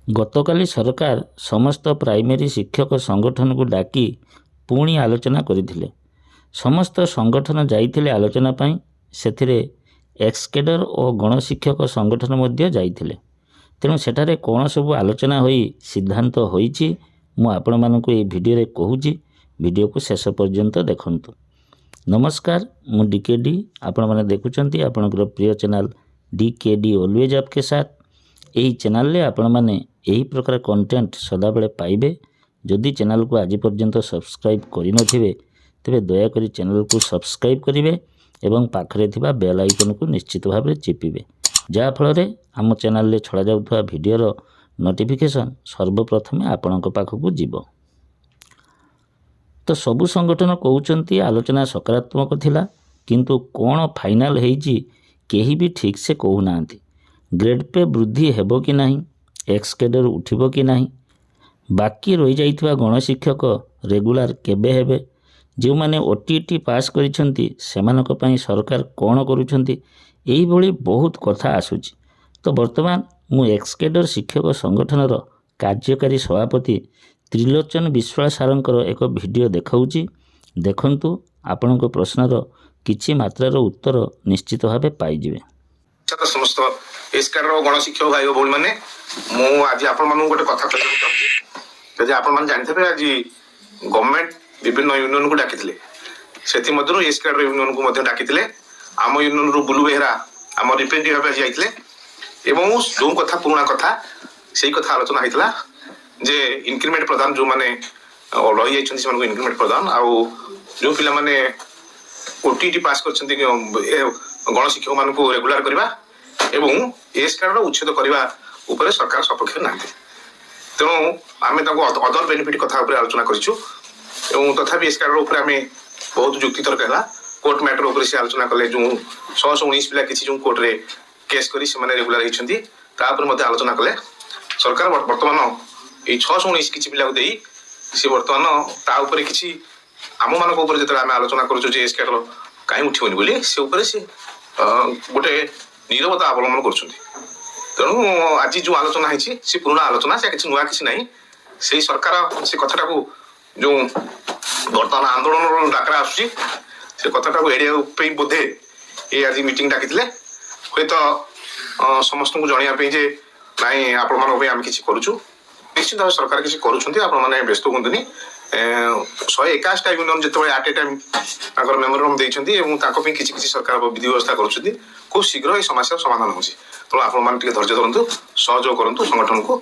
ଗତକାଲି ସରକାର ସମସ୍ତ ପ୍ରାଇମେରୀ ଶିକ୍ଷକ ସଂଗଠନକୁ ଡାକି ପୁଣି ଆଲୋଚନା କରିଥିଲେ। ସମସ୍ତ ସଂଗଠନ ଯାଇଥିଲେ ଆଲୋଚନା ପାଇଁ। ସେଥିରେ ଏକ୍ସକେଡର ଓ ଗଣଶିକ୍ଷକ ସଂଗଠନ ମଧ୍ୟ ଯାଇଥିଲେ। ତେଣୁ ସେଠାରେ କ'ଣ ସବୁ ଆଲୋଚନା ହୋଇ ସିଦ୍ଧାନ୍ତ ହୋଇଛି ମୁଁ ଆପଣମାନଙ୍କୁ ଏହି ଭିଡ଼ିଓରେ କହୁଛି। ଭିଡ଼ିଓକୁ ଶେଷ ପର୍ଯ୍ୟନ୍ତ ଦେଖନ୍ତୁ। ନମସ୍କାର, ମୁଁ DKD। ଆପଣମାନେ ଦେଖୁଛନ୍ତି ଆପଣଙ୍କର ପ୍ରିୟ ଚ୍ୟାନେଲ DKD ଅଲୱେଜ୍ आपके साथ। ଏହି ଚ୍ୟାନେଲରେ ଆପଣମାନେ ଏହି ପ୍ରକାର କଣ୍ଟେଣ୍ଟ ସଦାବେଳେ ପାଇବେ। ଯଦି ଚ୍ୟାନେଲକୁ ଆଜି ପର୍ଯ୍ୟନ୍ତ ସବସ୍କ୍ରାଇବ୍ କରିନଥିବେ ତେବେ ଦୟାକରି ଚ୍ୟାନେଲକୁ ସବସ୍କ୍ରାଇବ୍ କରିବେ ଏବଂ ପାଖରେ ଥିବା ବେଲ୍ ଆଇକନକୁ ନିଶ୍ଚିତ ଭାବରେ ଚିପିବେ, ଯାହାଫଳରେ ଆମ ଚ୍ୟାନେଲରେ ଛଡ଼ାଯାଉଥିବା ଭିଡ଼ିଓର ନୋଟିଫିକେସନ୍ ସର୍ବପ୍ରଥମେ ଆପଣଙ୍କ ପାଖକୁ ଯିବ। ତ ସବୁ ସଂଗଠନ କହୁଛନ୍ତି ଆଲୋଚନା ସକାରାତ୍ମକ ଥିଲା, କିନ୍ତୁ କ'ଣ ଫାଇନାଲ ହେଇଛି କେହି ବି ଠିକ୍ ସେ କହୁନାହାନ୍ତି। ଗ୍ରେଡ୍ ପେ ବୃଦ୍ଧି ହେବ କି ନାହିଁ, ଏକ୍ସକେଡର ଉଠିବ କି ନାହିଁ, ବାକି ରହିଯାଇଥିବା ଗଣଶିକ୍ଷକ ରେଗୁଲାର କେବେ ହେବେ, ଯେଉଁମାନେ OTT ପାସ୍ କରିଛନ୍ତି ସେମାନଙ୍କ ପାଇଁ ସରକାର କ'ଣ କରୁଛନ୍ତି, ଏହିଭଳି ବହୁତ କଥା ଆସୁଛି। ତ ବର୍ତ୍ତମାନ ମୁଁ ଏକ୍ସକେଡର ଶିକ୍ଷକ ସଂଗଠନର କାର୍ଯ୍ୟକାରୀ ସଭାପତି ତ୍ରିଲୋଚନ ବିଶ୍ୱାଳ ସାରଙ୍କର ଏକ ଭିଡ଼ିଓ ଦେଖାଉଛି। ଦେଖନ୍ତୁ, ଆପଣଙ୍କ ପ୍ରଶ୍ନର କିଛି ମାତ୍ରାର ଉତ୍ତର ନିଶ୍ଚିତ ଭାବେ ପାଇଯିବେ। ସମସ୍ତ ଏସ୍କାଡର ଗଣଶିକ୍ଷକ ଭାଇ ଓ ଭଉଣୀମାନେ, ମୁଁ ଆଜି ଆପଣମାନଙ୍କୁ ଗୋଟେ କଥା କହିବାକୁ ଚାହୁଁଛି। ଯଦି ଆପଣମାନେ ଜାଣିଥିବେ, ଆଜି ଗଭର୍ଣ୍ଣମେଣ୍ଟ ବିଭିନ୍ନ ୟୁନିୟନକୁ ଡାକିଥିଲେ। ସେଥିମଧ୍ୟରୁ ଏସ୍କାଡର ୟୁନିୟନକୁ ମଧ୍ୟ ଡାକିଥିଲେ। ଆମ ୟୁନିୟନରୁ ବୁଲୁ ବେହେରା ଆମ ରିପ୍ରେଜେଣ୍ଟେଟିଭ୍ ଭାବେ ଆଜି ଯାଇଥିଲେ ଏବଂ ଯେଉଁ କଥା ପୁରୁଣା କଥା ସେଇ କଥା ଆଲୋଚନା ହେଇଥିଲା ଯେ ଇନକ୍ରିମେଣ୍ଟ ପ୍ରଦାନ ଯେଉଁମାନେ ରହିଯାଇଛନ୍ତି ସେମାନଙ୍କୁ ଇନକ୍ରିମେଣ୍ଟ ପ୍ରଦାନ, ଆଉ ଯେଉଁ ପିଲାମାନେ OTT ପାସ୍ କରିଛନ୍ତି ଗଣଶିକ୍ଷକମାନଙ୍କୁ ରେଗୁଲାର କରିବା ଏବଂ ଏସ୍କାଡର ଉଚ୍ଛେଦ କରିବା ଉପରେ ସରକାର ସପକ୍ଷରେ ନାହାନ୍ତି। ତେଣୁ ଆମେ ତାଙ୍କୁ ଅଦର ବେନିଫିଟ୍ କଥା ଉପରେ ଆଲୋଚନା କରିଛୁ ଏବଂ ତଥାପି ଏସ୍କାଡର ଉପରେ ଆମେ ବହୁତ ଯୁକ୍ତିତର୍କ ହେଲା। କୋର୍ଟ ମ୍ୟାଟର ଉପରେ ସେ ଆଲୋଚନା କଲେ। ଯେଉଁ 619 ପିଲା କିଛି ଯେଉଁ କୋର୍ଟରେ କେସ୍ କରି ସେମାନେ ରେଗୁଲାର ହେଇଛନ୍ତି ତା ଉପରେ ମଧ୍ୟ ଆଲୋଚନା କଲେ। ସରକାର ବର୍ତ୍ତମାନ ଏଇ 619 କିଛି ପିଲାକୁ ଦେଇ ସେ ବର୍ତ୍ତମାନ ତା ଉପରେ କିଛି ଆମମାନଙ୍କ ଉପରେ ଯେତେବେଳେ ଆମେ ଆଲୋଚନା କରୁଛୁ ଯେ ଏସ୍କାଡର କାହିଁ ଉଠିବନି ବୋଲି, ସେ ଉପରେ ସେ ଗୋଟେ ନୀରବତା ଅବଲମ୍ବନ କରୁଛନ୍ତି। ତେଣୁ ଆଜି ଯେଉଁ ଆଲୋଚନା ହେଇଛି ସେ ପୁରୁଣା ଆଲୋଚନା, ସେ କିଛି ନୂଆ କିଛି ନାହିଁ। ସେଇ ସରକାର ସେ କଥାଟାକୁ ଯେଉଁ ବର୍ତ୍ତମାନ ଆନ୍ଦୋଳନର ଡାକରା ଆସୁଛି ସେ କଥାଟାକୁ ଏଡ଼େଇବା ପାଇଁ ବୋଧେ ଏ ଆଜି ମିଟିଂ ଡାକିଥିଲେ। ହୁଏତ ସମସ୍ତଙ୍କୁ ଜଣାଇବା ପାଇଁ ଯେ ନାଇଁ ଆପଣମାନଙ୍କ ପାଇଁ ଆମେ କିଛି କରୁଛୁ। ନିଶ୍ଚିତ ଭାବେ ସରକାର କିଛି କରୁଛନ୍ତି, ଆପଣମାନେ ବ୍ୟସ୍ତ ହୁଅନ୍ତୁନି। 151ଟା ୟୁନିୟନ ଯେତେବେଳେ ଆଟ୍ ଏ ଟାଇମ୍ ତାଙ୍କର ମେମୋରାଣ୍ଡମ୍ ଦେଇଛନ୍ତି ଏବଂ ତାଙ୍କ ପାଇଁ କିଛି କିଛି ସରକାର ବିଧି ବ୍ୟବସ୍ଥା କରୁଛନ୍ତି, ଖୁବ୍ ଶୀଘ୍ର ଏହି ସମସ୍ୟାର ସମାଧାନ ହେଉଛି। ତେଣୁ ଆପଣମାନେ ଟିକେ ଧୈର୍ଯ୍ୟ ଧରନ୍ତୁ, ସହଯୋଗ କରନ୍ତୁ ସଂଗଠନକୁ।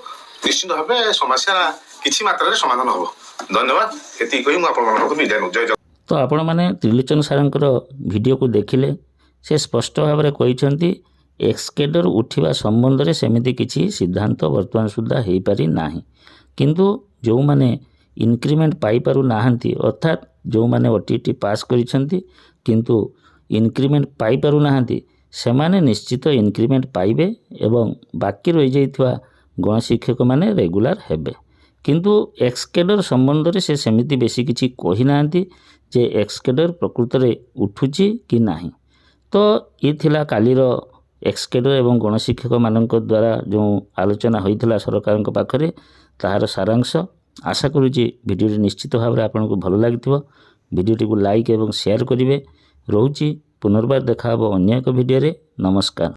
ନିଶ୍ଚିତ ଭାବେ ସମସ୍ୟା କିଛି ମାତ୍ରାରେ ସମାଧାନ ହେବ। ଧନ୍ୟବାଦ। ଏତିକି କହି ମୁଁ ଆପଣମାନଙ୍କୁ ବିଦାୟ ନେଉଛି। ଜୟ ଜଗନ୍ନାଥ। ତ ଆପଣମାନେ ତ୍ରିଲୋଚନ ସାରଙ୍କର ଭିଡ଼ିଓକୁ ଦେଖିଲେ। ସେ ସ୍ପଷ୍ଟ ଭାବରେ କହିଛନ୍ତି ଏକ୍ସକେଡର ଉଠିବା ସମ୍ବନ୍ଧରେ ସେମିତି କିଛି ସିଦ୍ଧାନ୍ତ ବର୍ତ୍ତମାନ ସୁଦ୍ଧା ହୋଇପାରି ନାହିଁ। କିନ୍ତୁ ଯେଉଁମାନେ ଇନକ୍ରିମେଣ୍ଟ ପାଇପାରୁନାହାନ୍ତି, ଅର୍ଥାତ୍ ଯେଉଁମାନେ OTT ପାସ୍ କରିଛନ୍ତି କିନ୍ତୁ ଇନକ୍ରିମେଣ୍ଟ ପାଇପାରୁନାହାନ୍ତି, ସେମାନେ ନିଶ୍ଚିତ ଇନକ୍ରିମେଣ୍ଟ ପାଇବେ ଏବଂ ବାକି ରହିଯାଇଥିବା ଗଣଶିକ୍ଷକମାନେ ରେଗୁଲାର ହେବେ। କିନ୍ତୁ ଏକ୍ସକେଡର ସମ୍ବନ୍ଧରେ ସେ ସେମିତି ବେଶୀ କିଛି କହିନାହାନ୍ତି ଯେ ଏକ୍ସକେଡର ପ୍ରକୃତରେ ଉଠୁଛି କି ନାହିଁ। ତ ଏ ଥିଲା କାଲିର ଏକ୍ସକେଡର ଏବଂ ଗଣଶିକ୍ଷକମାନଙ୍କ ଦ୍ୱାରା ଯେଉଁ ଆଲୋଚନା ହୋଇଥିଲା ସରକାରଙ୍କ ପାଖରେ, ତାହାର ସାରାଂଶ। ଆଶା କରୁଛି ଭିଡ଼ିଓଟି ନିଶ୍ଚିତ ଭାବରେ ଆପଣଙ୍କୁ ଭଲ ଲାଗିଥିବ। ଭିଡ଼ିଓଟିକୁ ଲାଇକ୍ ଏବଂ ସେୟାର କରିବେ। ରହୁଛି, ପୁନର୍ବାର ଦେଖା ହେବ ଅନ୍ୟ ଏକ ଭିଡ଼ିଓରେ। ନମସ୍କାର।